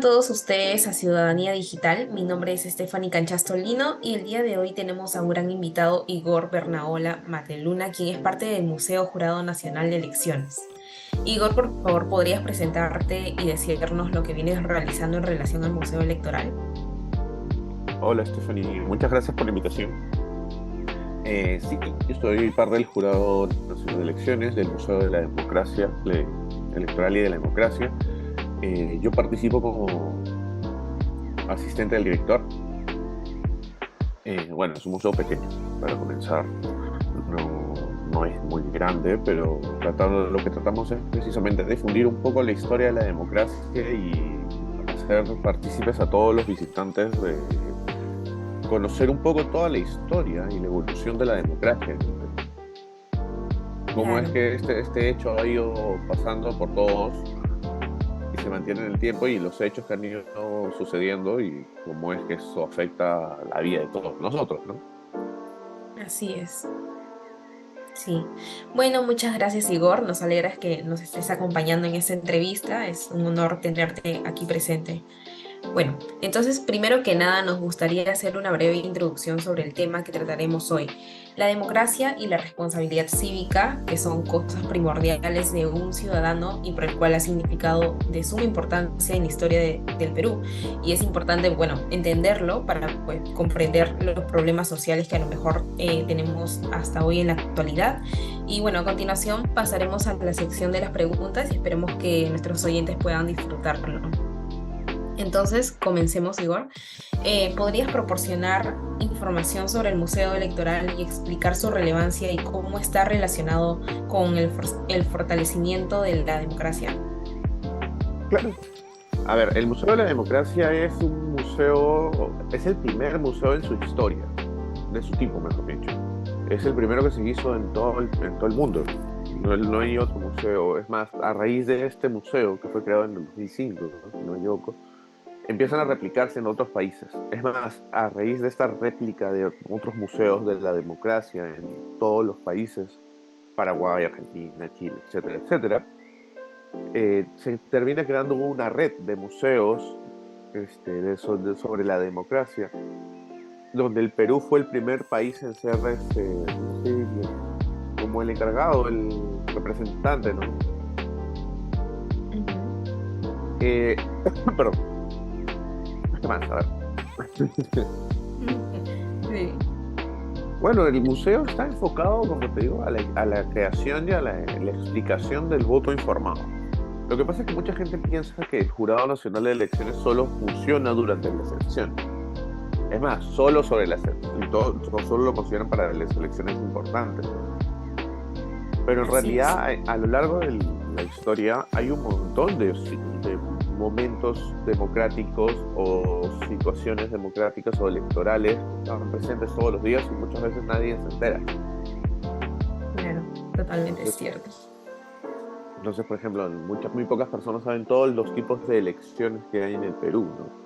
todos ustedes a Ciudadanía Digital. Mi nombre es Stephanie Canchastolino y el día de hoy tenemos a un gran invitado, Igor Bernaola Mateluna, quien es parte del Museo Jurado Nacional de Elecciones. Igor, por favor, ¿podrías presentarte y decirnos lo que vienes realizando en relación al Museo Electoral? Hola Stephanie, muchas gracias por la invitación. Sí, yo soy parte del Jurado Nacional de Elecciones del Museo de la Democracia Electoral y de la Democracia. Yo participo como asistente del director. Bueno, es un museo pequeño, para comenzar. No, no es muy grande, pero lo que tratamos es precisamente difundir un poco la historia de la democracia y hacer partícipes a todos los visitantes de conocer un poco toda la historia y la evolución de la democracia. Cómo es Claro. que este hecho ha ido pasando por todos y se mantiene en el tiempo y los hechos que han ido sucediendo y cómo es que eso afecta la vida de todos nosotros, ¿no? Así es. Sí. Bueno, muchas gracias, Igor. Nos alegra que nos estés acompañando en esta entrevista. Es un honor tenerte aquí presente. Bueno, entonces primero que nada nos gustaría hacer una breve introducción sobre el tema que trataremos hoy, la democracia y la responsabilidad cívica, que son cosas primordiales de un ciudadano y por el cual ha significado de suma importancia en la historia del Perú. Y es importante, bueno, entenderlo para pues, comprender los problemas sociales que a lo mejor tenemos hasta hoy en la actualidad. Y bueno, a continuación pasaremos a la sección de las preguntas y esperemos que nuestros oyentes puedan disfrutarlo. Entonces, comencemos, Igor. ¿Podrías proporcionar información sobre el Museo Electoral y explicar su relevancia y cómo está relacionado con el fortalecimiento de la democracia? Claro. A ver, el Museo de la Democracia es un museo, es el primer museo en su historia, de su tipo, mejor dicho. Es el primero que se hizo en todo el mundo. No hay otro museo. Es más, a raíz de este museo, que fue creado en el 2005, ¿no? Si no me equivoco, empiezan a replicarse en otros países. Es más, a raíz de esta réplica de otros museos de la democracia en todos los países, Paraguay, Argentina, Chile, etcétera, etcétera, se termina creando una red de museos sobre la democracia, donde el Perú fue el primer país en ser ¿cómo se diría? Como el encargado, el representante, ¿no? Ujú. Eh, perdón, ¿qué más? A ver. Sí, Bueno, el museo está enfocado, como te digo, a la creación y a la explicación del voto informado. Lo que pasa es que mucha gente piensa que el Jurado Nacional de Elecciones solo funciona durante las elecciones. Es más, solo sobre las elecciones, y solo lo consideran para las elecciones importantes. Pero en así es. realidad, a lo largo de la historia, hay un montón de momentos democráticos o situaciones democráticas o electorales que están presentes todos los días y muchas veces nadie se entera. Claro, totalmente Entonces, cierto. por ejemplo, muy pocas personas saben todos los tipos de elecciones que hay en el Perú, ¿no?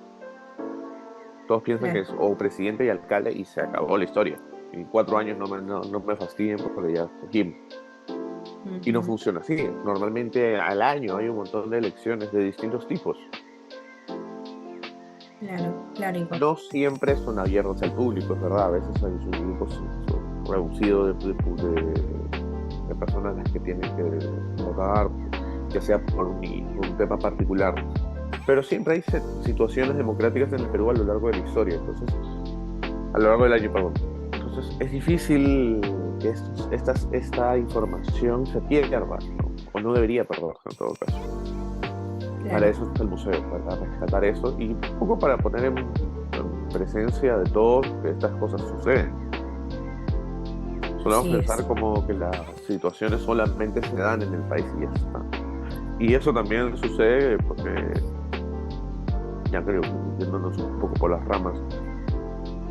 Todos piensan que Claro. es o presidente y alcalde y se acabó la historia. En 4 años no me fastidien porque ya escogimos. Y no Ujú. funciona así. Normalmente al año hay un montón de elecciones de distintos tipos. Claro, claro, Igor. No siempre son abiertas al público, es verdad. A veces hay sus grupos reducidos de personas las que tienen que votar, ya sea por un tema particular. Pero siempre hay situaciones democráticas en el Perú a lo largo de la historia. Entonces, a lo largo del año, perdón. Entonces, es difícil que esta información se pierda, ¿no? O no debería perderse en todo caso. Para Claro. eso está el museo, para rescatar eso y un poco para poner en presencia de todos que estas cosas suceden. Solemos Así pensar es. como que las situaciones solamente se dan en el país y ya está. Y eso también sucede porque, ya creo, yéndonos un poco por las ramas,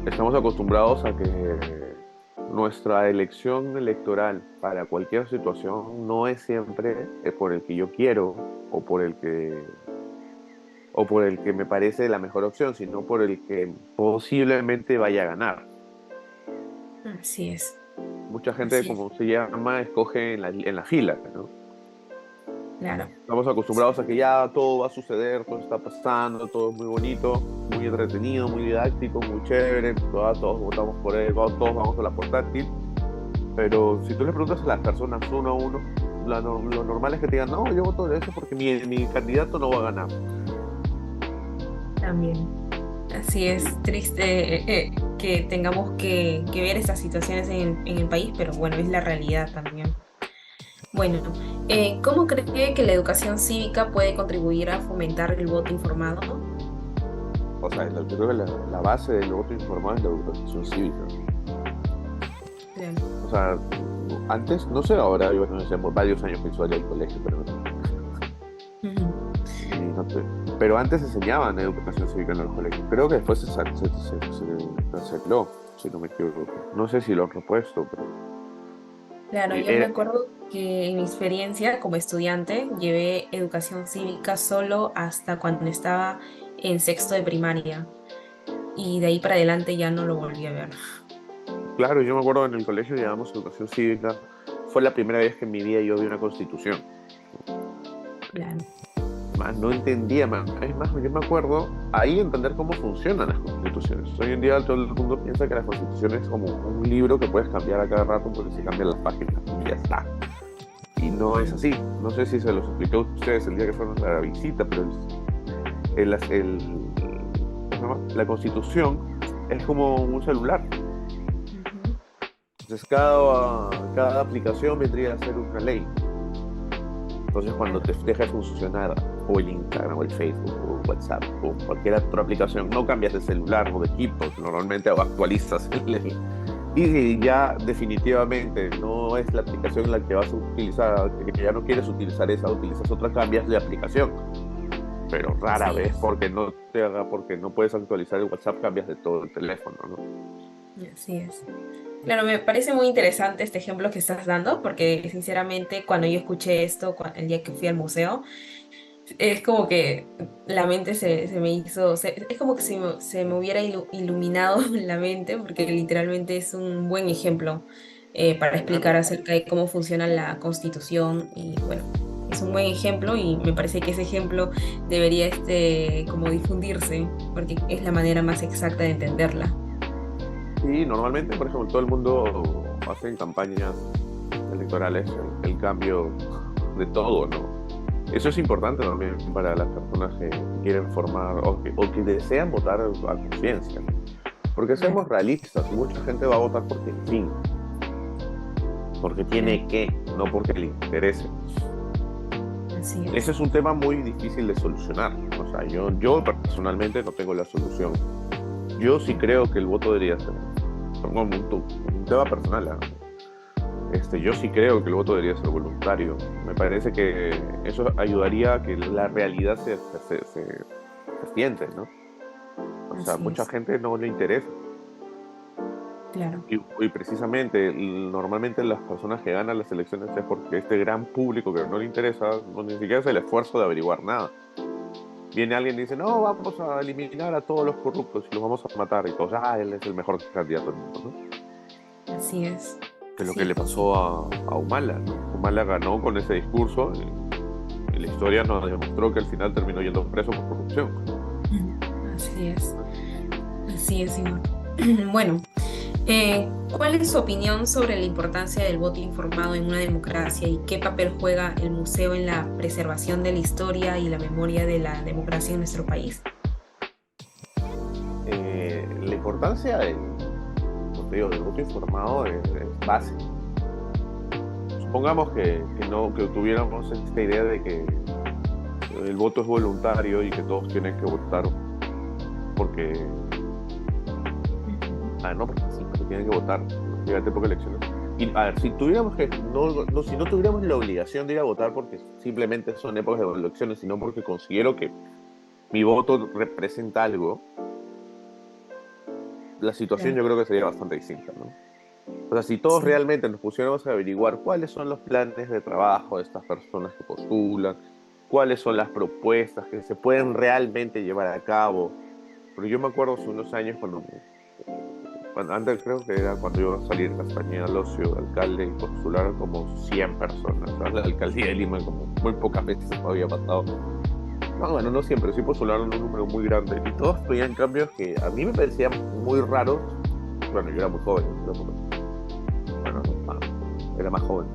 estamos acostumbrados a que nuestra elección electoral para cualquier situación no es siempre por el que yo quiero o por el que me parece la mejor opción, sino por el que posiblemente vaya a ganar. Así es. Mucha gente, Así es. como se llama, escoge en la fila, ¿no? claro. Estamos acostumbrados a que ya todo va a suceder, todo está pasando, todo es muy bonito, muy entretenido, muy didáctico, muy chévere, todos votamos por él, todos vamos a la portátil, pero si tú le preguntas a las personas uno a uno, lo normal es que te digan, no, yo voto de eso porque mi candidato no va a ganar. También. Así es triste que tengamos que ver estas situaciones en el país, pero bueno, es la realidad también. Bueno, ¿cómo cree que la educación cívica puede contribuir a fomentar el voto informado? O sea, yo creo que la base del voto informado es la educación cívica. Claro. O sea, antes, no sé, ahora yo no sé, varios años que estoy al colegio, pero, Ujú. no pero antes enseñaban educación cívica en el colegio. Creo que después se canceló, si no me equivoco. No sé si lo han repuesto, pero Claro, yo me era, acuerdo que en mi experiencia como estudiante llevé educación cívica solo hasta cuando estaba en sexto de primaria y de ahí para adelante ya no lo volví a ver. claro, yo me acuerdo en el colegio llevamos educación cívica. Fue la primera vez que en mi vida yo vi una constitución. Claro. Más no entendía más. Es más, yo me acuerdo ahí entender cómo funcionan las constituciones. Hoy en día todo el mundo piensa que la constitución es como un libro que puedes cambiar a cada rato porque se cambian las páginas y ya está. Y no es así. No sé si se los expliqué a ustedes el día que fueron a la visita, pero ¿cómo se llama? La constitución es como un celular. Ujú. Entonces cada aplicación vendría a ser una ley. Entonces, cuando Claro. te deja de funcionar o el Instagram o el Facebook o WhatsApp o cualquier otra aplicación, no cambias de celular o de equipo, normalmente actualizas y ya definitivamente no es la aplicación en la que vas a utilizar, que ya no quieres utilizar esa, utilizas otra, cambias de aplicación. Pero rara Así vez es. porque no puedes actualizar el WhatsApp, cambias de todo el teléfono, ¿no? Así es. Claro, me parece muy interesante este ejemplo que estás dando, porque sinceramente cuando yo escuché esto, el día que fui al museo, es como que la mente se me hizo, es como que se me hubiera iluminado la mente, porque literalmente es un buen ejemplo para explicar Claro. acerca de cómo funciona la Constitución y bueno, es un buen ejemplo y me parece que ese ejemplo debería como difundirse, porque es la manera más exacta de entenderla. Sí, normalmente, por ejemplo, todo el mundo hace en campañas electorales el cambio de todo, ¿no? Eso es importante también para las personas que quieren formar o que desean votar a conciencia, ¿no? Porque seamos Claro, realistas, mucha gente va a votar porque sí, porque claro, tiene que, no porque le interese. así Ese es. es un tema muy difícil de solucionar. O sea, yo personalmente no tengo la solución. Yo sí creo que el voto debería ser como un tema personal. ¿Ah? Yo sí creo que el voto debería ser voluntario. Me parece que eso ayudaría a que la realidad se siente, ¿no? O sea, Así mucha es, gente no le interesa. claro. Y precisamente, normalmente las personas que ganan las elecciones es porque este gran público que no le interesa, no ni siquiera hace el esfuerzo de averiguar nada. Viene alguien y dice, no, vamos a eliminar a todos los corruptos y los vamos a matar. Y todos, él es el mejor candidato del mundo, ¿no? Así es. Que es lo Sí, que le pasó a Humala, ¿no? Humala ganó con ese discurso y la historia nos demostró que al final terminó yendo preso por corrupción. así es. Así es, Iván. Bueno, ¿cuál es su opinión sobre la importancia del voto informado en una democracia y qué papel juega el museo en la preservación de la historia y la memoria de la democracia en nuestro país? La importancia como te digo, del voto informado es básica. Supongamos que tuviéramos esta idea de que el voto es voluntario y que todos tienen que votar porque, no, porque sí, porque tienen que votar, fíjate, porque elecciones. Y a ver, si tuviéramos si no tuviéramos la obligación de ir a votar porque simplemente son épocas de elecciones, sino porque considero que mi voto representa algo, la situación Claro, yo creo que sería bastante distinta, ¿no? O sea, si todos sí, realmente nos pusiéramos a averiguar cuáles son los planes de trabajo de estas personas que postulan, cuáles son las propuestas que se pueden realmente llevar a cabo. Porque yo me acuerdo hace unos años cuando Antes creo que era cuando iba a salir Castañeda al ocio de alcalde y postular como 100 personas. ¿Sabes? La alcaldía de Lima como muy pocas veces había pasado. No, bueno, no siempre, sí postularon un número muy grande y todos pedían cambios que a mí me parecían muy raros. Bueno, yo era muy joven, ¿no? Bueno, era más joven.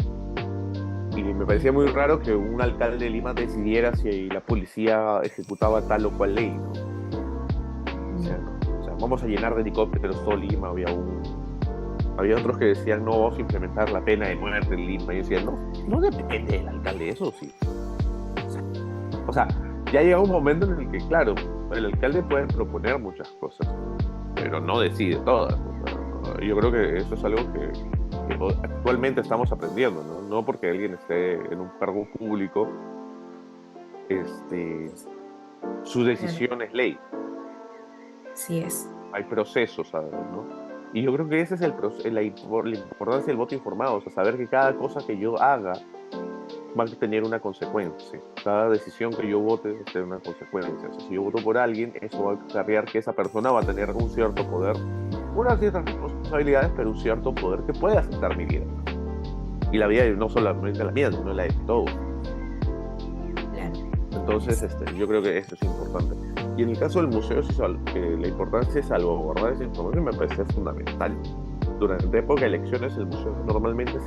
Y me parecía muy raro que un alcalde de Lima decidiera si la policía ejecutaba tal o cual ley, ¿no? O sea, vamos a llenar de helicópteros todo Lima. Había otros que decían, no, vamos a implementar la pena de muerte en Lima. Y yo decía, no, no depende del alcalde, eso sí. O sea, ya llega un momento en el que, claro, el alcalde puede proponer muchas cosas, pero no decide todas. O sea, yo creo que eso es algo que actualmente estamos aprendiendo, ¿no? No porque alguien esté en un cargo público, este, su Claro, decisión es ley. así es. Hay procesos, ¿sabes? ¿No? Y yo creo que ese es la importancia del voto informado, o sea, saber que cada cosa que yo haga va a tener una consecuencia. Cada decisión que yo vote va a tener una consecuencia. O sea, si yo voto por alguien, eso va a acarrear que esa persona va a tener un cierto poder, unas ciertas responsabilidades, pero un cierto poder que puede afectar mi vida. Y la vida no solamente la mía, sino la de todos. Claro, Entonces, yo creo que eso es importante. Y en el caso del museo, sí, la importancia de salvaguardar esa información me parece fundamental. Durante época de elecciones, el museo normalmente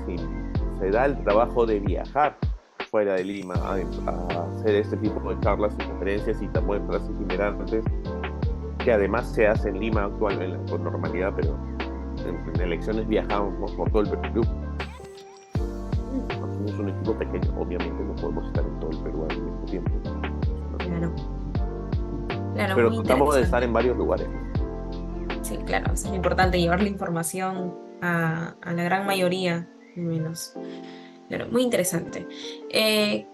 se da el trabajo de viajar fuera de Lima a hacer este tipo de charlas y conferencias y muestras itinerantes, que además se hace en Lima actualmente con normalidad, pero en elecciones viajamos por todo el Perú. Somos un equipo pequeño, obviamente no podemos estar en todo el Perú al mismo tiempo, claro, claro, pero muy tratamos de estar interesante. en varios lugares. Sí, claro, eso es importante, llevar la información a la gran mayoría, al menos. Claro, muy interesante.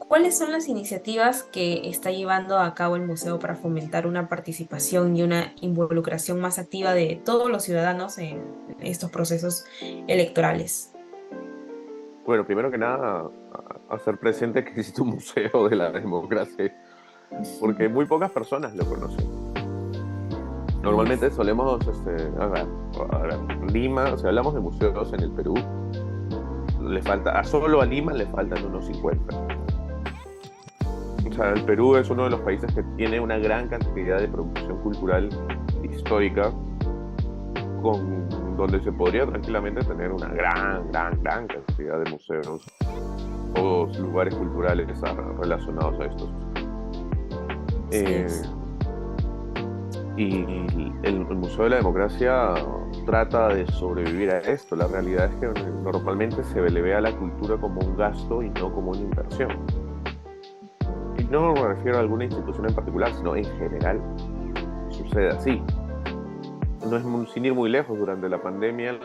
¿Cuáles son las iniciativas que está llevando a cabo el museo para fomentar una participación y una involucración más activa de todos los ciudadanos en estos procesos electorales? Bueno, primero que nada, hacer presente que existe un museo de la democracia, porque muy pocas personas lo conocen. Así es. Normalmente solemos, Lima, si hablamos de museos en el Perú, solo a Lima le faltan unos 50. O sea, el Perú es uno de los países que tiene una gran cantidad de producción cultural histórica, donde se podría tranquilamente tener una gran cantidad de museos o lugares culturales relacionados a estos. Así Eh, es. y el Museo de la Democracia trata de sobrevivir a esto. La realidad es que normalmente se le ve a la cultura como un gasto y no como una inversión. Y no me refiero a alguna institución en particular, sino en general sucede así. No es sin ir muy lejos, durante la pandemia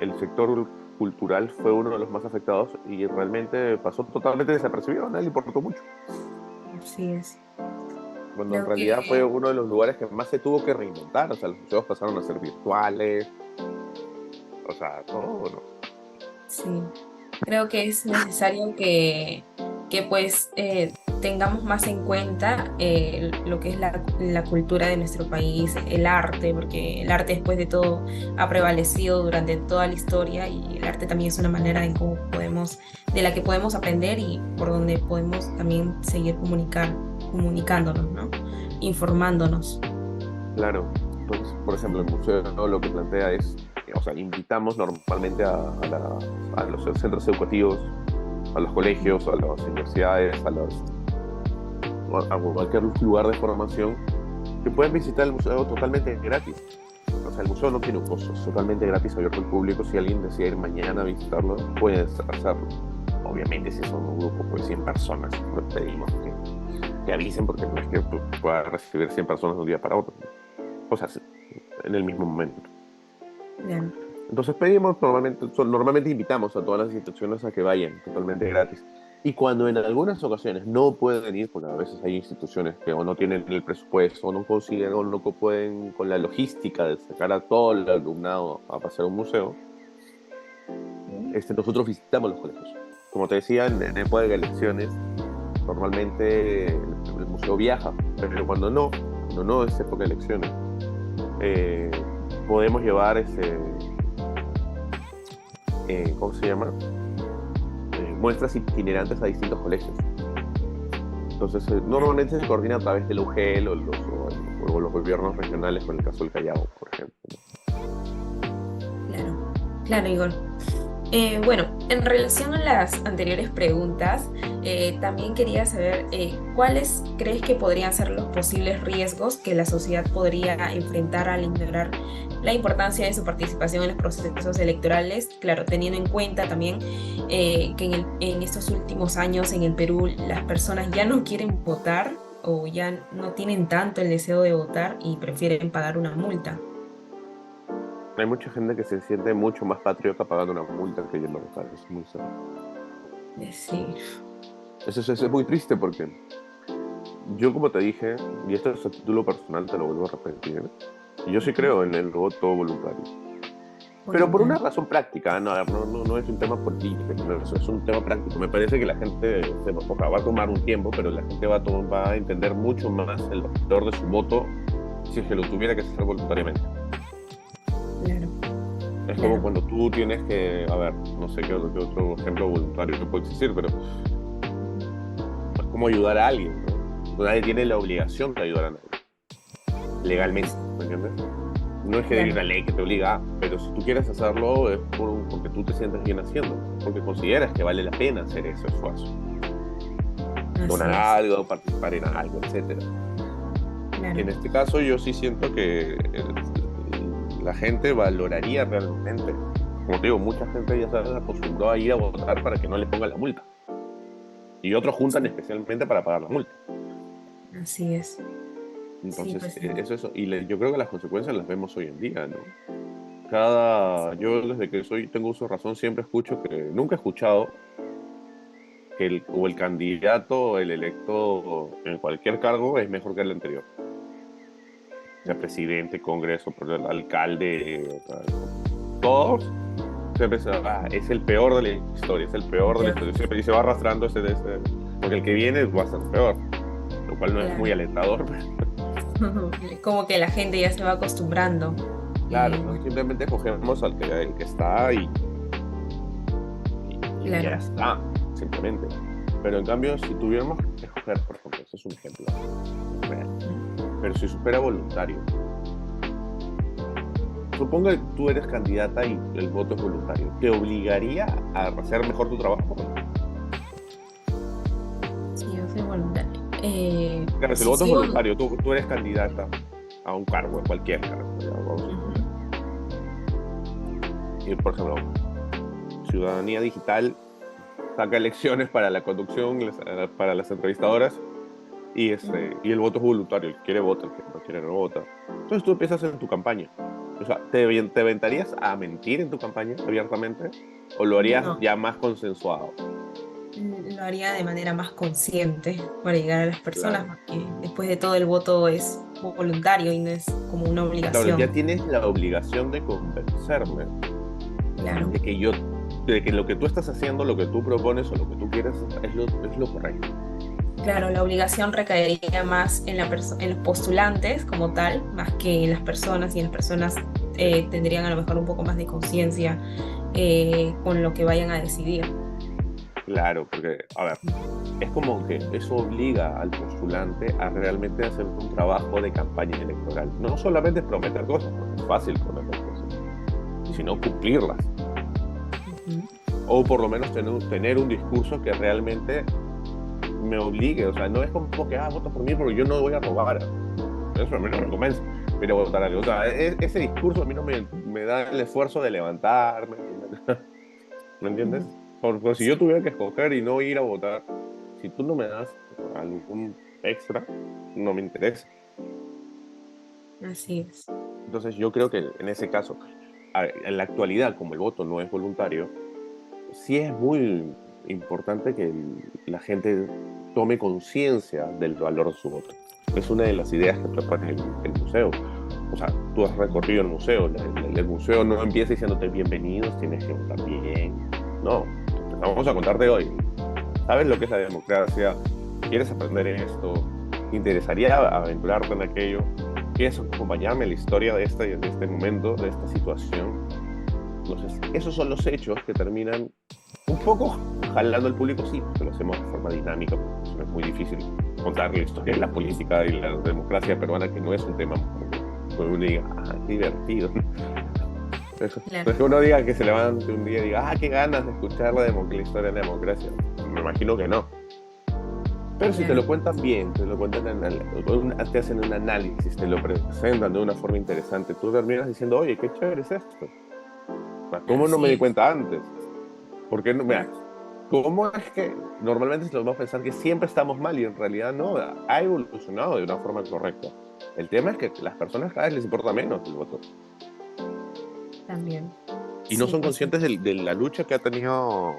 el sector cultural fue uno de los más afectados y realmente pasó totalmente desapercibido, a nadie le importó mucho, Así es. cuando en Creo realidad fue que uno de los lugares que más se tuvo que reinventar. O sea, los museos pasaron a ser virtuales, o sea, todo, ¿no? sí. Creo que es necesario que pues tengamos más en cuenta lo que es la cultura de nuestro país, el arte, porque el arte después de todo ha prevalecido durante toda la historia y el arte también es una manera en cómo podemos, de la que podemos aprender y por donde podemos también seguir comunicándonos, ¿no? Informándonos. Claro. Entonces, por ejemplo, el museo, ¿no?, lo que plantea es, o sea, invitamos normalmente a los centros educativos, a los colegios, a las universidades, a cualquier lugar de formación, que pueden visitar el museo totalmente gratis. O sea, el museo no tiene un costo, es totalmente gratis, abierto al público. Si alguien desea ir mañana a visitarlo, puede hacerlo. Obviamente, si son un grupo, pues 100 personas, pues pedimos que avisen, porque no es que pueda recibir 100 personas de un día para otro. O sea, en el mismo momento. Claro. Entonces pedimos, normalmente invitamos a todas las instituciones a que vayan totalmente gratis. Y cuando en algunas ocasiones no pueden ir, porque a veces hay instituciones que o no tienen el presupuesto, o no consiguen, o no pueden con la logística de sacar a todo el alumnado a pasear a un museo, nosotros visitamos los colegios. Como te decía, en época de elecciones, normalmente el museo viaja, pero cuando no es época de elecciones, podemos llevar ¿cómo se llama? Muestras itinerantes a distintos colegios. Entonces, normalmente se coordina a través del UGEL o los gobiernos regionales, con el caso del Callao, por ejemplo. Claro, claro, Igor. Bueno, en relación a las anteriores preguntas, también quería saber cuáles crees que podrían ser los posibles riesgos que la sociedad podría enfrentar al ignorar la importancia de su participación en los procesos electorales, claro, teniendo en cuenta también que en estos últimos años en el Perú las personas ya no quieren votar o ya no tienen tanto el deseo de votar y prefieren pagar una multa. Hay mucha gente que se siente mucho más patriota pagando una multa que yendo a votar. Es muy serio. Sí, Eso es muy triste porque yo, como te dije, y esto es a título personal, te lo vuelvo a repetir, yo sí ujú, creo en el voto voluntario. Pero por una voluntario. razón práctica, no, a ver, no es un tema político, no, es un tema práctico. Me parece que la gente va a tomar un tiempo, pero la gente va a entender mucho más el valor de su voto si es que lo tuviera que hacer voluntariamente. Claro, Es como claro. cuando tú tienes que, a ver, no sé qué otro ejemplo voluntario que puede existir, pero es como ayudar a alguien, ¿no? Nadie tiene la obligación de ayudar a nadie, legalmente, ¿me entiendes? No es que hay Claro, una ley que te obliga, pero si tú quieres hacerlo es porque tú te sientes bien haciendo, porque consideras que vale la pena hacer ese esfuerzo. Donar así es, algo, participar en algo, etcétera. En claro. este caso yo sí siento que la gente valoraría realmente. Como te digo, mucha gente ya se acostumbró a ir a votar para que no le pongan la multa. Y otros juntan Sí, especialmente para pagar la multa. así es. Sí, Entonces, pues sí. es eso. Y yo creo que las consecuencias las vemos hoy en día, ¿no? Yo desde que tengo uso de razón, siempre escucho nunca he escuchado que o el candidato o el electo en cualquier cargo es mejor que el anterior. Sea presidente, congreso, el alcalde, o sea, todos siempre es el peor de la historia, es el peor de la Yo, historia. Siempre y se va arrastrando porque el que viene va a ser peor, lo cual no es muy claro. alentador. Como que la gente ya se va acostumbrando. Claro, Y ¿no? bueno, Simplemente escogemos el que está y ya claro. está, simplemente. Pero en cambio, si tuviéramos que escoger, por ejemplo, ese es un ejemplo real, pero si fuera voluntario, suponga que tú eres candidata y el voto es voluntario, ¿te obligaría a hacer mejor tu trabajo? Sí, yo soy voluntaria. Claro, si el Sí, voto es soy voluntaria. voluntario, tú eres candidata a un cargo, a cualquier cargo, ya, vamos a Ujú, suponer. Y, por ejemplo, Ciudadanía Digital saca elecciones para la conducción, para las entrevistadoras, ujú. y el voto es voluntario, el que quiere vota, el que no quiere no vota. Entonces tú empiezas en tu campaña. O sea, ¿te aventarías a mentir en tu campaña abiertamente? ¿O lo harías No, ya más consensuado? lo haría de manera más consciente para llegar a las personas, Claro. porque después de todo el voto es voluntario y no es como una Claro, ya obligación. tienes la obligación de convencerme Claro. de que de que lo que tú estás haciendo, lo que tú propones o lo que tú quieres es lo correcto. Claro, la obligación recaería más en en los postulantes como tal, más que en las personas, y las personas Sí. tendrían a lo mejor un poco más de conciencia con lo que vayan a decidir. Claro, porque, a ver, es como que eso obliga al postulante a realmente hacer un trabajo de campaña electoral. No solamente prometer cosas, porque es fácil prometer cosas, sino cumplirlas. Ujú. O por lo menos tener un discurso que realmente me obligue. O sea, no es como que, vota por mí porque yo no voy a robar. Eso a mí no me convence. Pero votar a alguien. O sea, ese discurso a mí no me da el esfuerzo de levantarme. ¿Me entiendes? Ujú. Por si yo Sí, tuviera que escoger y no ir a votar, si tú no me das algún extra, no me interesa. así es. Entonces yo creo que en ese caso, en la actualidad, como el voto no es voluntario, sí es muy importante que la gente tome conciencia del valor de su voto. Es una de las ideas que propone el museo. O sea, tú has recorrido el museo. El museo no empieza diciéndote bienvenidos, tienes que votar bien. No, vamos a contarte hoy. ¿Sabes lo que es la democracia? ¿Quieres aprender esto? ¿Te interesaría aventurarte en aquello? pienso acompañarme en la historia de este momento, de esta situación. Entonces, esos son los hechos que terminan un poco jalando al público, sí, que lo hacemos de forma dinámica, porque es muy difícil contar la historia de la política y la democracia peruana, que no es un tema que uno diga, ah, qué divertido. Eso. Claro, Entonces, que uno diga que se levante un día y diga, ah, qué ganas de escuchar la historia de la democracia. Me imagino que no. Pero si te claro, lo cuentan bien, te lo cuentan, te hacen un análisis, te lo presentan de una forma interesante, tú terminas diciendo, oye, qué chévere es esto. ¿Cómo no me así di es. cuenta antes? Porque, no, mira, ¿cómo es que normalmente nos vamos a pensar que siempre estamos mal y en realidad no? Ha evolucionado de una forma correcta. El tema es que a las personas cada vez les importa menos el voto También. y no Sí, son pues sí. conscientes de la lucha que ha tenido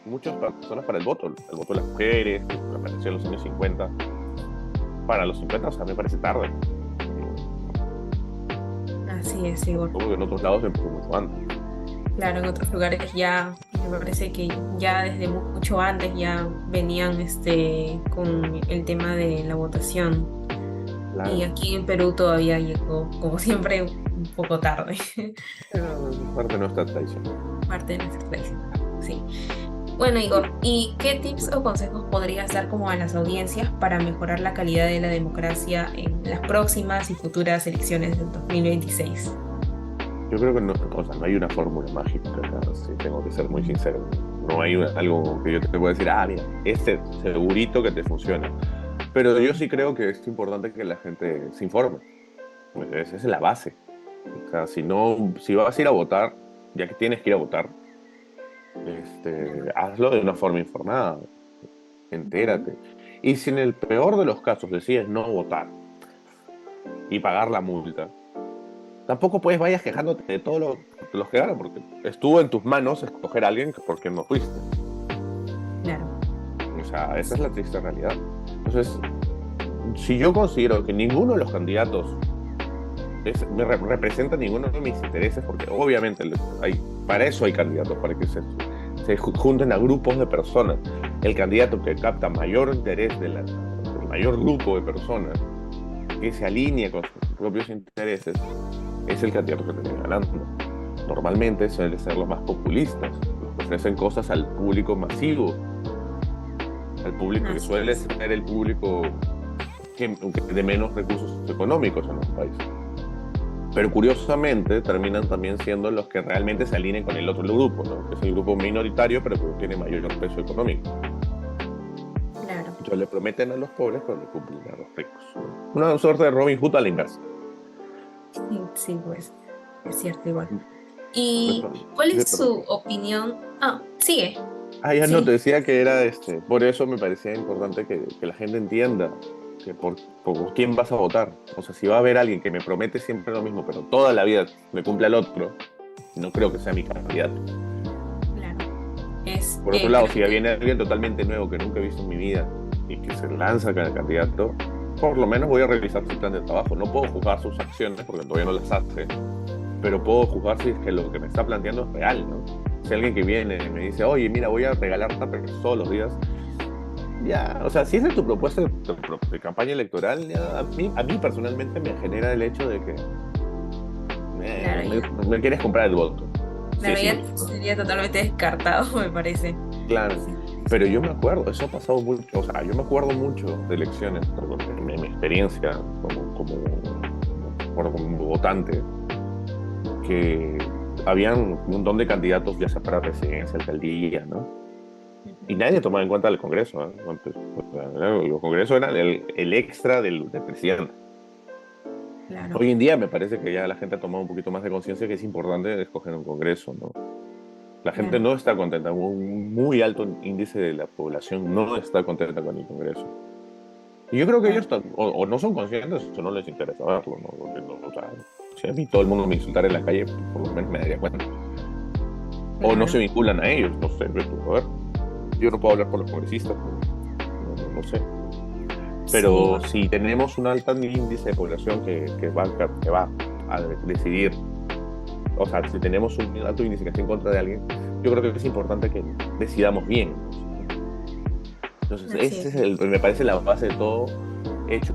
muchas personas para el voto de las mujeres, que apareció en los años 50. Para los 50, o sea, me parece tarde. Así es, Igor. Como que en otros lados empezó mucho antes. Claro, en otros lugares ya, me parece que ya desde mucho antes ya venían con el tema de la votación. Y Claro. aquí en Perú todavía llegó, como siempre, un poco tarde. Es parte de nuestra tradición. Parte de nuestra tradición. Sí. Bueno, Igor, ¿y qué tips o consejos podrías dar como a las audiencias para mejorar la calidad de la democracia en las próximas y futuras elecciones del 2026? Yo creo que no, o sea, no hay una fórmula mágica, acá, si tengo que ser muy sincero. No hay algo que yo te pueda decir, ah, mira, este segurito que te funciona. Pero yo sí creo que es importante que la gente se informe. Esa es la base. O sea, si no, si vas a ir a votar, ya que tienes que ir a votar, hazlo de una forma informada, Ujú. entérate. Y si en el peor de los casos decides no votar y pagar la multa, tampoco pues vayas quejándote de todos los que ganan, porque estuvo en tus manos escoger a alguien que por quien no fuiste. Claro, O sea, esa es sí, la triste realidad. Entonces, si yo considero que ninguno de los candidatos representa ninguno de mis intereses, porque obviamente para eso hay candidatos, para que se junten a grupos de personas. El candidato que capta mayor interés del mayor grupo de personas, que se alinea con sus propios intereses, es el candidato que termina ganando. Normalmente suelen ser los más populistas, los que ofrecen cosas al público masivo, al público que así suele es. ser el público de menos recursos económicos en los países. Pero curiosamente terminan también siendo los que realmente se alineen con el otro grupo, ¿no? Que es el grupo minoritario, pero que tiene mayor peso económico. Claro, Entonces le prometen a los pobres, pero le cumplen a los ricos, ¿no? Una suerte de Robin Hood a la inversa. sí, sí, pues, es cierto, igual. ¿Y Perdón, cuál es perdón. su opinión? Ah, sigue, Ah, ya no, te sí, decía que era por eso me parecía importante que la gente entienda que por quién vas a votar. O sea, si va a haber alguien que me promete siempre lo mismo, pero toda la vida le cumple al otro, no creo que sea mi candidato. claro. Es, Por otro lado, creo si que, viene alguien totalmente nuevo que nunca he visto en mi vida y que se lanza como candidato, por lo menos voy a revisar su plan de trabajo. No puedo juzgar sus acciones porque todavía no las hace, pero puedo juzgar si es que lo que me está planteando es real, ¿no? Si alguien que viene y me dice, oye, mira, voy a regalar tapers todos los días, ya, o sea, si esa es tu propuesta de campaña electoral, ya, a mí personalmente me genera el hecho de que claro, me, me quieres comprar el voto. Sí, claro, es ya ilógico. sería totalmente descartado, me parece. Claro, Sí, pero yo me acuerdo, eso ha pasado mucho, o sea, yo me acuerdo mucho de elecciones, en mi experiencia como votante, que habían un montón de candidatos, ya sea para presidencia, alcaldía, ¿no? Y ujú, nadie tomaba en cuenta el Congreso, ¿eh? Antes, o sea, el Congreso era el extra del presidente. claro, Hoy en día me parece que ya la gente ha tomado un poquito más de conciencia que es importante escoger un Congreso, ¿no? La gente claro, no está contenta, un muy alto índice de la población no está contenta con el Congreso. Y yo creo que claro, ellos o no son conscientes o no les interesa verlo, ¿no? Porque o sea, si a mí todo el mundo me insultara en la calle, por lo menos me daría cuenta. O no se claro. vinculan a ellos, no sé, ve tú, a ver. Yo no puedo hablar por los congresistas, no sé. Sí, Pero igual, si tenemos un alto índice de población que va a decidir, o sea, si tenemos un alto índice que está en contra de alguien, yo creo que es importante que decidamos bien. Entonces, así ese es. es me parece la base de todo. hecho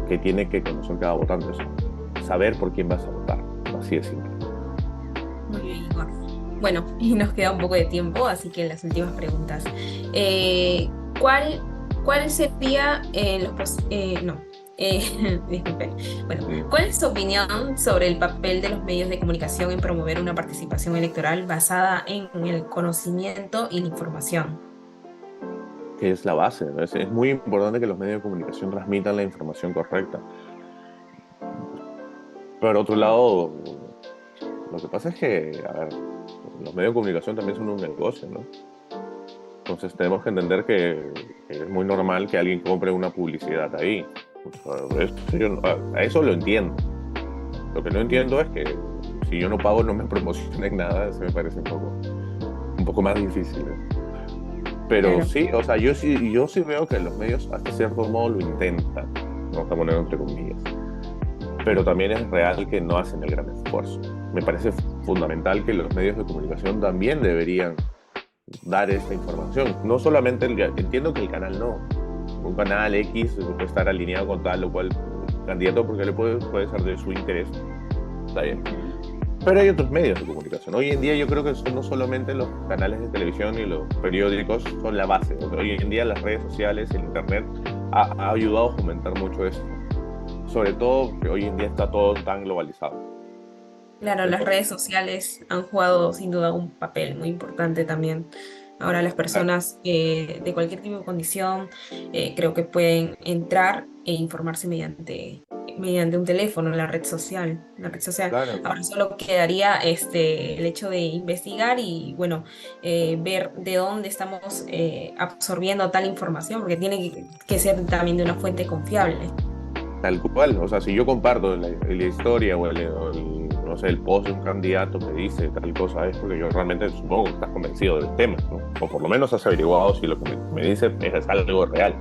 que tiene que conocer cada votante, eso. Saber por quién vas a votar, así de simple. Muy bien, Igor. Bueno, y nos queda un poco de tiempo, así que las últimas preguntas. Eh, ¿cuál, cuál sería no, disculpe. Bueno, Mm. ¿cuál es tu opinión sobre el papel de los medios de comunicación en promover una participación electoral basada en el conocimiento y la información? Que es la base, ¿no? Es muy importante que los medios de comunicación transmitan la información correcta. Por otro lado, lo que pasa es que, a ver, los medios de comunicación también son un negocio, ¿no? Entonces tenemos que entender que es muy normal que alguien compre una publicidad ahí. O sea, a eso lo entiendo. Lo que no entiendo es que si yo no pago no me promocionen nada, eso me parece un poco más difícil, ¿eh? Pero Claro, sí, o sea, yo sí veo que los medios hasta cierto modo lo intentan, vamos a poner entre comillas, pero también es real que no hacen el gran esfuerzo. Me parece fundamental que los medios de comunicación también deberían dar esta información. No solamente, entiendo que el canal no, un canal X puede estar alineado con tal o cual candidato porque puede ser de su interés, está bien. Pero hay otros medios de comunicación. Hoy en día yo creo que no solamente los canales de televisión y los periódicos son la base. Hoy en día las redes sociales, el internet ha ayudado a fomentar mucho eso. Sobre todo que hoy en día está todo tan globalizado. claro, las Entonces, redes sociales han jugado sin duda un papel muy importante también. Ahora las claro, personas de cualquier tipo de condición creo que pueden entrar e informarse mediante un teléfono, la red social. La red social. claro, Ahora solo quedaría el hecho de investigar y bueno, ver de dónde estamos absorbiendo tal información, porque tiene que ser también de una fuente confiable. tal cual. O sea, si yo comparto la historia no sé, el post de un candidato que dice tal cosa, es porque yo realmente supongo que estás convencido del tema, ¿no? O por lo menos has averiguado si lo que me dice es algo real.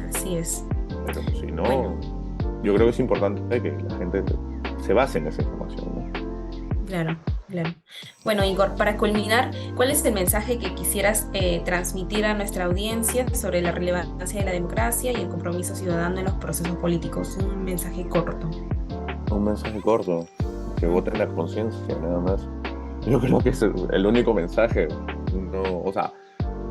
Así es. Pero si Bueno. no, yo creo que es importante que la gente se base en esa información, ¿no? Claro, claro. Bueno, Igor, para culminar, ¿cuál es el mensaje que quisieras transmitir a nuestra audiencia sobre la relevancia de la democracia y el compromiso ciudadano en los procesos políticos? Un mensaje corto. Un mensaje corto, que voten la conciencia, nada más. Yo creo que es el único mensaje. No, o sea,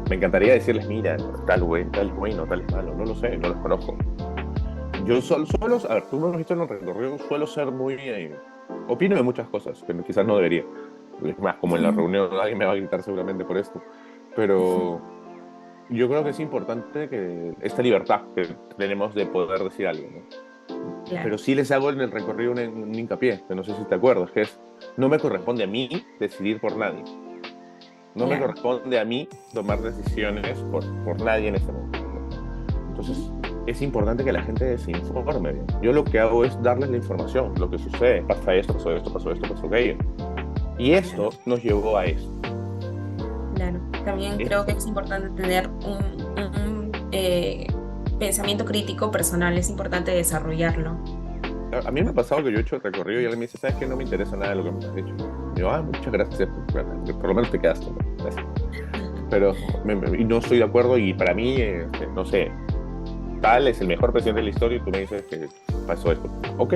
me encantaría decirles, mira, tal bueno, tal es malo, no lo sé, no los conozco. Yo suelo, a ver, tú me has visto en el recorrido, suelo ser muy, opino de muchas cosas, que quizás no debería. Es más, como en la reunión alguien me va a gritar seguramente por esto. Pero yo creo que es importante que esta libertad que tenemos de poder decir algo, ¿no? Pero Claro, sí les hago en el recorrido un hincapié, que no sé si te acuerdas, que es, no me corresponde a mí decidir por nadie. No me claro, corresponde a mí tomar decisiones por nadie en este momento. Entonces, es importante que la gente se informe bien. Yo lo que hago es darles la información, lo que sucede, pasa esto, pasó esto, pasó esto, pasó aquello. Y claro, esto nos llevó a esto. claro. También creo que Esto, es importante tener un pensamiento crítico personal, es importante desarrollarlo. a mí me ha pasado que yo he hecho el recorrido y alguien me dice, ¿sabes qué? No me interesa nada de lo que me has dicho. Y yo, muchas gracias, por lo menos te quedaste, ¿no? Gracias. Pero y no estoy de acuerdo y para mí, no sé, tal es el mejor presidente de la historia y tú me dices que pasó esto. Ok,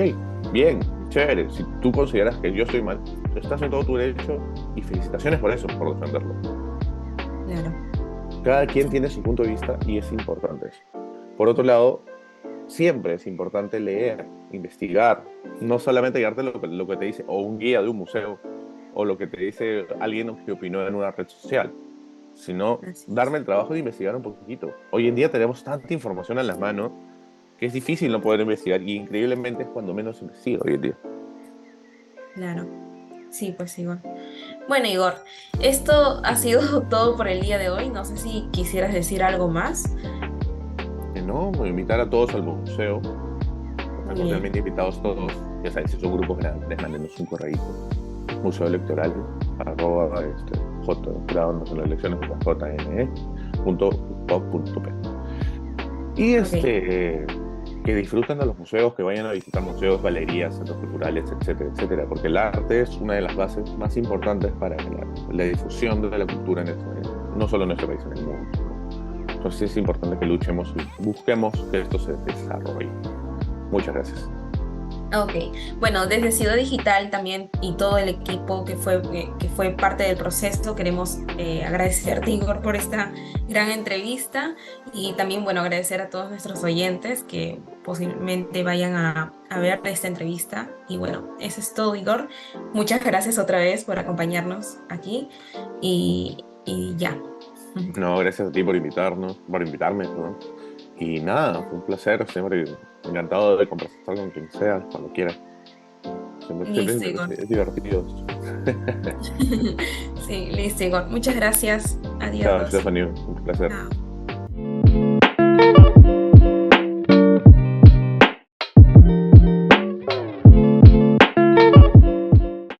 bien, chévere. Si tú consideras que yo estoy mal, estás en todo tu derecho y felicitaciones por eso, por defenderlo. Claro, Cada quien sí, tiene su punto de vista y es importante eso. Por otro lado, siempre es importante leer, investigar, no solamente llevarte lo que te dice o un guía de un museo o lo que te dice alguien que opinó en una red social, sino así es. darme el trabajo de investigar un poquito. Hoy en día tenemos tanta información en las manos que es difícil no poder investigar y increíblemente es cuando menos investigo hoy en día. Claro. Sí, pues Igor. Bueno, Igor, esto ha sido todo por el día de hoy. No sé si quisieras decir algo más. No, invitar a todos al museo, están Muy bien. cordialmente invitados todos, ya saben, si son grupos grandes, mándenos un correíto, museo electoral, arroba, jurado nacional de elecciones, jne.gov.p. Y Ok. que disfruten de los museos, que vayan a visitar museos, galerías, centros culturales, etcétera, etcétera, porque el arte es una de las bases más importantes para la difusión de la cultura no solo en nuestro país, en el mundo, ¿no? Entonces es importante que luchemos y busquemos que esto se desarrolle. Muchas gracias. Ok, bueno, desde Ciudad Digital también y todo el equipo que fue parte del proceso, queremos agradecerte, Igor, por esta gran entrevista y también, bueno, agradecer a todos nuestros oyentes que posiblemente vayan a ver esta entrevista. Y bueno, eso es todo, Igor. Muchas gracias otra vez por acompañarnos aquí y ya. No, gracias a ti por invitarnos, por invitarme, ¿no? Y nada, fue un placer, siempre encantado de conversar con quien sea, cuando quiera. Siempre Listo, Igor. es divertido. Sí, listo, Igor. Muchas gracias. Chao, Adiós. Stephanie, un placer. Chao.